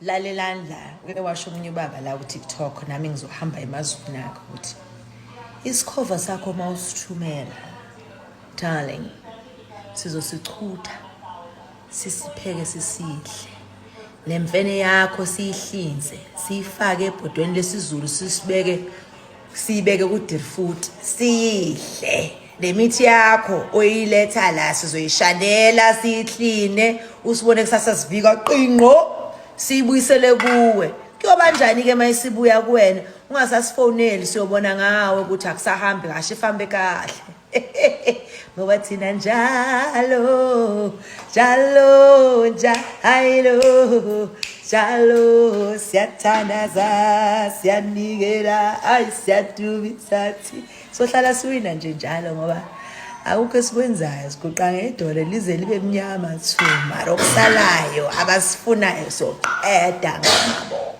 lalelani la ngeke washo omunye ubaba la ku-TikTok nami ngizohamba emazweni akho ukuthi isikhova sakho mawusithumela darling sizosichutha sisipheke sisidle lemfene yakho siyihlinze siyifake ebhodweni lesizulu siyibeke ku-Deerfoot siyidle lemithi yakho oyiletha la sizoyishanela siyihline usibone kusasa sivika qinqo siyibuyisele kuwe kuyoba njani ke mayisibuya kuwena ungasasifoneli siyobona ngawe ukuthi akusahambi kahle ihambe kahle ngoba thina njalo siyathandaza siyanikela ayi siyadumisa thi sohlala siwina nje njalo ngoba akukho esikwenzayo siguqa ngedolo lize libe mnyama thuma okusalayo abasifunayo soqeda ngabo.